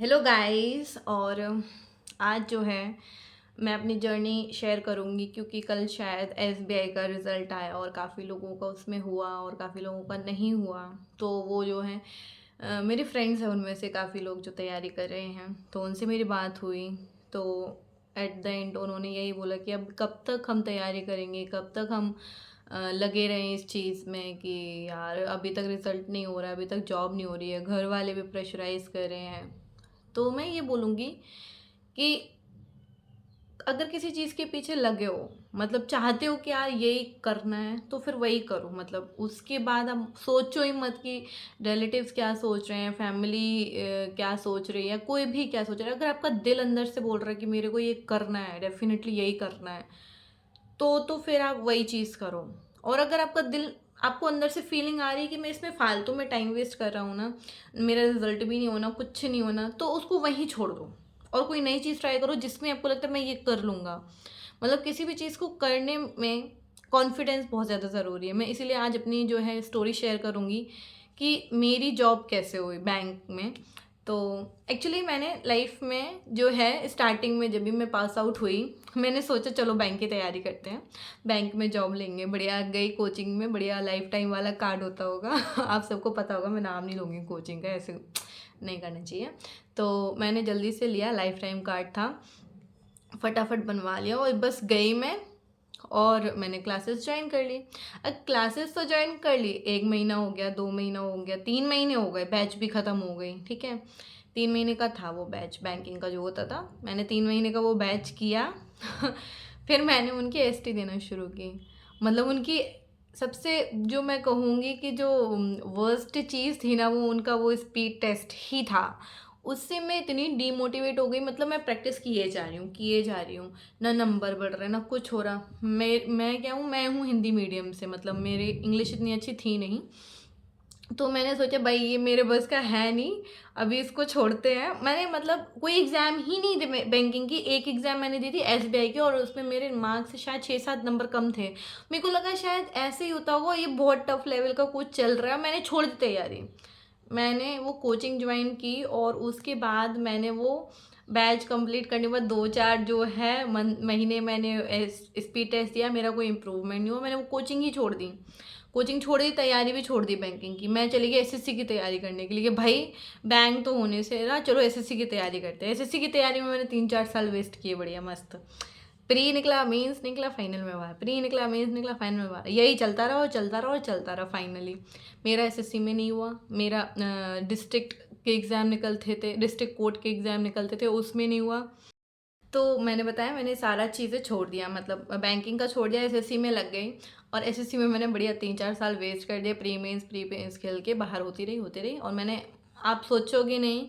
Hello guys. और आज जो है मैं अपनी जर्नी शेयर करूँगी क्योंकि कल शायद एसबीआई का रिज़ल्ट आया और काफ़ी लोगों का उसमें हुआ और काफ़ी लोगों का नहीं हुआ। तो वो जो है मेरे फ्रेंड्स हैं, उनमें से काफ़ी लोग जो तैयारी कर रहे हैं, तो उनसे मेरी बात हुई। तो एट द एंड उन्होंने यही बोला कि अब कब तक हम तैयारी करेंगे, कब तक हम लगे रहें इस चीज़ में कि यार अभी तक रिज़ल्ट नहीं हो रहा है, अभी तक जॉब नहीं हो रही है, घर वाले भी प्रेशराइज़ कर रहे हैं। तो मैं ये बोलूँगी कि अगर किसी चीज़ के पीछे लगे हो, मतलब चाहते हो कि यार यही करना है, तो फिर वही करो। मतलब उसके बाद अब सोचो ही मत कि रिलेटिव्स क्या सोच रहे हैं, फैमिली क्या सोच रही है, कोई भी क्या सोच रहा है। अगर आपका दिल अंदर से बोल रहा है कि मेरे को ये करना है, डेफिनेटली यही करना है, तो फिर आप वही चीज़ करो। और अगर आपका दिल, आपको अंदर से फीलिंग आ रही है कि मैं इसमें फालतू में टाइम वेस्ट कर रहा हूँ ना, मेरा रिजल्ट भी नहीं होना, कुछ नहीं होना, तो उसको वहीं छोड़ दो और कोई नई चीज़ ट्राई करो जिसमें आपको लगता है मैं ये कर लूँगा। मतलब किसी भी चीज़ को करने में कॉन्फिडेंस बहुत ज़्यादा ज़रूरी है। मैं इसीलिए आज अपनी जो है स्टोरी शेयर करूँगी कि मेरी जॉब कैसे हुई बैंक में। तो एक्चुअली मैंने लाइफ में जो है स्टार्टिंग में जब भी मैं पास आउट हुई, मैंने सोचा चलो बैंक की तैयारी करते हैं, बैंक में जॉब लेंगे। बढ़िया गई कोचिंग में, बढ़िया लाइफ टाइम वाला कार्ड होता होगा आप सबको पता होगा, मैं नाम नहीं लूँगी कोचिंग का, ऐसे नहीं करना चाहिए। तो मैंने जल्दी से लिया, लाइफ टाइम कार्ड था, फटाफट बनवा लिया और बस गई मैं। और मैंने क्लासेस ज्वाइन कर ली। अब क्लासेस तो ज्वाइन कर ली, 1 महीना हो गया, 2 महीना हो गया, 3 महीने हो गए, बैच भी ख़त्म हो गई। ठीक है, 3 महीने का था वो बैच, बैंकिंग का जो होता था। मैंने 3 महीने का वो बैच किया फिर मैंने उनकी एसटी देना शुरू की। मतलब उनकी सबसे, जो मैं कहूँगी कि जो वर्स्ट चीज़ थी ना, वो उनका वो स्पीड टेस्ट ही था। उससे मैं इतनी डीमोटिवेट हो गई। मतलब मैं प्रैक्टिस किए जा रही हूँ, किए जा रही हूँ, ना नंबर बढ़ रहे ना कुछ हो रहा। मैं क्या हूँ, मैं हूँ हिंदी मीडियम से, मतलब मेरी इंग्लिश इतनी अच्छी थी नहीं। तो मैंने सोचा भाई ये मेरे बस का है नहीं, अभी इसको छोड़ते हैं। मैंने मतलब कोई एग्ज़ाम ही नहीं दी बैंकिंग की। एक एग्ज़ाम मैंने दी थी एसबीआई की और उसमें मेरे मार्क्स शायद 6-7 नंबर कम थे। मेरे को लगा शायद ऐसे ही होता होगा, ये बहुत टफ लेवल का कुछ चल रहा है, मैंने छोड़ दी तैयारी। मैंने वो कोचिंग ज्वाइन की और उसके बाद मैंने वो बैच कंप्लीट करने के बाद 2-4 जो है महीने मैंने स्पीड टेस्ट दिया, मेरा कोई इम्प्रूवमेंट नहीं हुआ, मैंने वो कोचिंग ही छोड़ दी। कोचिंग छोड़ दी, तैयारी भी छोड़ दी बैंकिंग की। मैं चली गई एसएससी की तैयारी करने के लिए कि भाई बैंक तो होने से ना, चलो एसएससी की तैयारी करते हैं। एसएससी की तैयारी में मैंने 3-4 साल वेस्ट किए, बढ़िया मस्त। प्री निकला, मेंस निकला, फाइनल में बाहर, प्री निकला, मेंस निकला, फाइनल में बाहर, यही चलता रहा और चलता रहा और चलता रहा। फाइनली मेरा एसएससी में नहीं हुआ। मेरा डिस्ट्रिक्ट के एग्ज़ाम निकलते थे, डिस्ट्रिक्ट कोर्ट के एग्ज़ाम निकलते थे, उसमें नहीं हुआ। तो मैंने बताया, मैंने सारा चीज़ें छोड़ दिया, मतलब बैंकिंग का छोड़ दिया, एसएससी में लग गई। और एसएससी में मैंने बढ़िया 3-4 साल वेस्ट कर दिए, प्री मेंस खेल के बाहर होती रही। और मैंने, आप सोचोगे नहीं,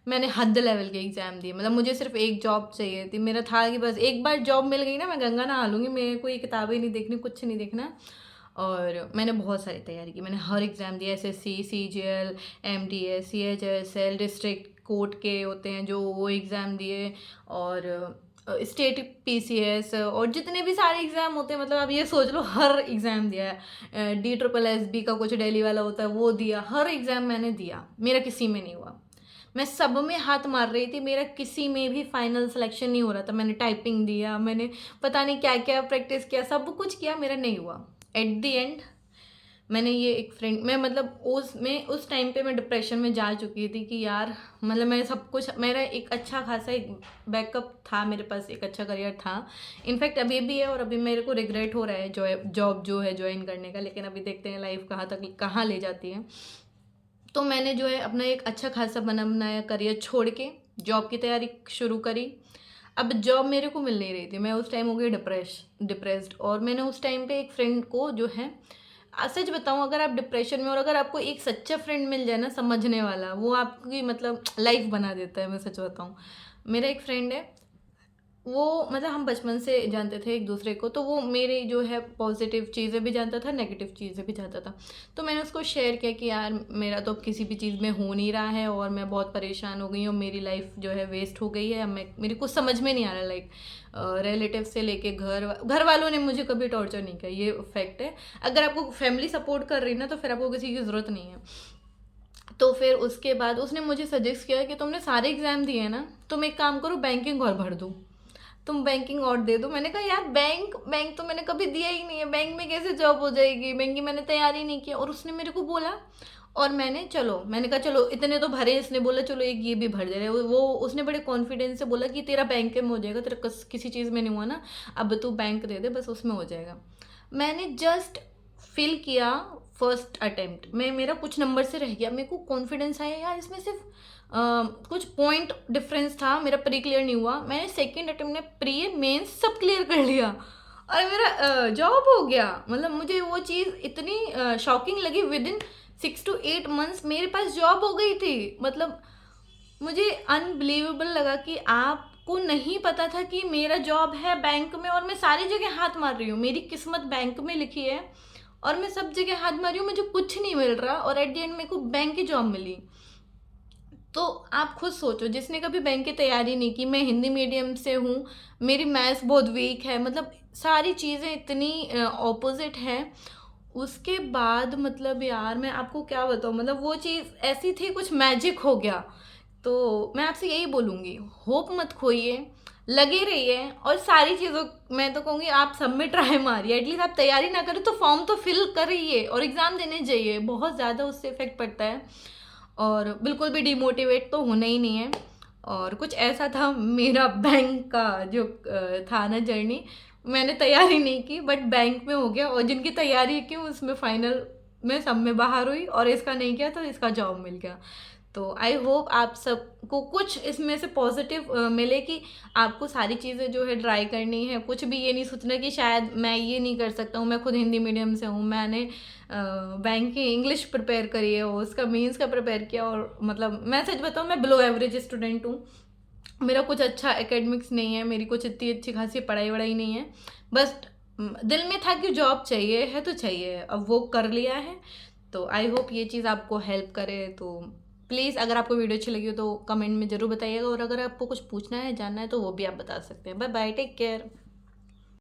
मैंने हद लेवल के एग्ज़ाम दिए। मतलब मुझे सिर्फ एक जॉब चाहिए थी, मेरा था कि बस एक बार जॉब मिल गई ना, मैं गंगा नहा लूँगी, मेरे को ये किताबें नहीं देखनी, कुछ नहीं देखना। और मैंने बहुत सारी तैयारी की, मैंने हर एग्ज़ाम दिया, SSC, CGL, MTS, CHSL, district court के होते हैं जो, वो एग्ज़ाम दिए। और स्टेट पीसीएस और जितने भी सारे एग्ज़ाम होते हैं, मतलब आप ये सोच लो हर एग्ज़ाम दिया है। DSSB का कुछ दिल्ली वाला होता है, वो दिया। हर एग्ज़ाम मैंने दिया, मेरा किसी में नहीं हुआ। मैं सब में हाथ मार रही थी, मेरा किसी में भी फाइनल सिलेक्शन नहीं हो रहा था। मैंने टाइपिंग दिया, मैंने पता नहीं क्या क्या प्रैक्टिस किया, सब कुछ किया, मेरा नहीं हुआ। एट द एंड मैंने ये एक फ्रेंड, मैं मतलब उस टाइम पे मैं डिप्रेशन में जा चुकी थी कि यार, मतलब मैं सब कुछ, मेरा एक अच्छा खासा एक बैकअप था, मेरे पास एक अच्छा करियर था। इनफैक्ट अभी भी है और अभी मेरे को रिग्रेट हो रहा है जॉब जो है ज्वाइन करने का, लेकिन अभी देखते हैं लाइफ कहाँ तक कहाँ ले जाती है। तो मैंने जो है अपना एक अच्छा खासा बनाया करियर छोड़ के जॉब की तैयारी शुरू करी। अब जॉब मेरे को मिल नहीं रही थी, मैं उस टाइम हो गई डिप्रेस्ड। और मैंने उस टाइम पे एक फ्रेंड को जो है, सच बताऊं, अगर आप डिप्रेशन में और अगर आपको एक सच्चा फ्रेंड मिल जाए ना, समझने वाला, वो आपकी मतलब लाइफ बना देता है। मैं सच बताऊं, मेरा एक फ्रेंड है, वो मतलब हम बचपन से जानते थे एक दूसरे को, तो वो मेरी जो है पॉजिटिव चीज़ें भी जानता था, नेगेटिव चीज़ें भी जानता था। तो मैंने उसको शेयर किया कि यार मेरा तो अब किसी भी चीज़ में हो नहीं रहा है और मैं बहुत परेशान हो गई हूँ, मेरी लाइफ जो है वेस्ट हो गई है। अब मेरे को समझ में नहीं आ रहा, लाइक रिलेटिव से लेके घर वालों ने मुझे कभी टॉर्चर नहीं किया, ये फैक्ट है। अगर आपको फैमिली सपोर्ट कर रही है ना, तो फिर आपको किसी की ज़रूरत नहीं है। तो फिर उसके बाद उसने मुझे सजेस्ट किया कि तुमने सारे एग्ज़ाम दिए हैं ना, तुम एक काम करो बैंकिंग और भर दो, तुम बैंकिंग और दे दो। मैंने कहा यार बैंक बैंक तो मैंने कभी दिया ही नहीं है, बैंक में कैसे जॉब हो जाएगी, बैंक की मैंने तैयारी नहीं किया। और उसने मेरे को बोला, और मैंने कहा चलो इतने तो भरे। इसने बोला चलो एक ये भी भर दे रहे वो उसने बड़े कॉन्फिडेंस से बोला कि तेरा बैंक में हो जाएगा, तेरा किसी चीज़ में नहीं हुआ ना, अब तू बैंक दे दे बस, उसमें हो जाएगा। मैंने जस्ट फिल किया फर्स्ट अटेम्प्ट में, मेरा कुछ नंबर से रह गया। मेरे को कॉन्फिडेंस आया यार इसमें सिर्फ कुछ पॉइंट डिफरेंस था, मेरा प्री क्लियर नहीं हुआ। मैंने सेकेंड अटेम्प्ट में प्री मेंस सब क्लियर कर लिया और मेरा जॉब हो गया। मतलब मुझे वो चीज़ इतनी शॉकिंग लगी, विद इन 6 to 8 months मेरे पास जॉब हो गई थी। मतलब मुझे अनबिलीवेबल लगा कि आपको नहीं पता था कि मेरा जॉब है बैंक में, और मैं सारी जगह हाथ मार रही हूँ, मेरी किस्मत बैंक में लिखी है और मैं सब जगह हाथ मार रही हूँ, मुझे कुछ नहीं मिल रहा और एट द एंड मेरे को बैंक की जॉब मिली। तो आप खुद सोचो, जिसने कभी बैंक की तैयारी नहीं की, मैं हिंदी मीडियम से हूँ, मेरी मैथ्स बहुत वीक है, मतलब सारी चीज़ें इतनी ऑपोजिट हैं, उसके बाद मतलब यार मैं आपको क्या बताऊँ, मतलब वो चीज़ ऐसी थी, कुछ मैजिक हो गया। तो मैं आपसे यही बोलूँगी, होप मत खोइए, लगे रहिए और सारी चीज़ों, मैं तो कहूँगी आप सब में ट्राई मारिए। एटलीस्ट आप तैयारी ना करें तो फॉर्म तो फिल करिए और एग्ज़ाम देने जाइए, बहुत ज़्यादा उससे इफ़ेक्ट पड़ता है। और बिल्कुल भी डिमोटिवेट तो होना ही नहीं है। और कुछ ऐसा था मेरा बैंक का जो था ना जर्नी, मैंने तैयारी नहीं की बट बैंक में हो गया, और जिनकी तैयारी की उसमें फाइनल में सब में बाहर हुई, और इसका नहीं किया तो इसका जॉब मिल गया। तो आई होप आप सबको कुछ इसमें से पॉजिटिव मिले कि आपको सारी चीज़ें जो है ट्राई करनी है। कुछ भी ये नहीं सोचना कि शायद मैं ये नहीं कर सकता हूँ, मैं खुद हिंदी मीडियम से हूँ, मैंने बैंक की इंग्लिश प्रिपेयर करी है, उसका मीन्स का प्रिपेयर किया, और मतलब मैं सच बताऊँ मैं बिलो एवरेज स्टूडेंट हूँ। मेरा कुछ अच्छा एकेडमिक्स नहीं है, मेरी कुछ इतनी अच्छी खासी पढ़ाई वढ़ाई नहीं है, बस दिल में था कि जॉब चाहिए है तो चाहिए, अब वो कर लिया है। तो आई होप ये चीज़ आपको हेल्प करे। तो प्लीज़ अगर आपको वीडियो अच्छी लगी हो तो कमेंट में ज़रूर बताइएगा, और अगर आपको कुछ पूछना है जानना है तो वो भी आप बता सकते हैं। Bye bye, take care.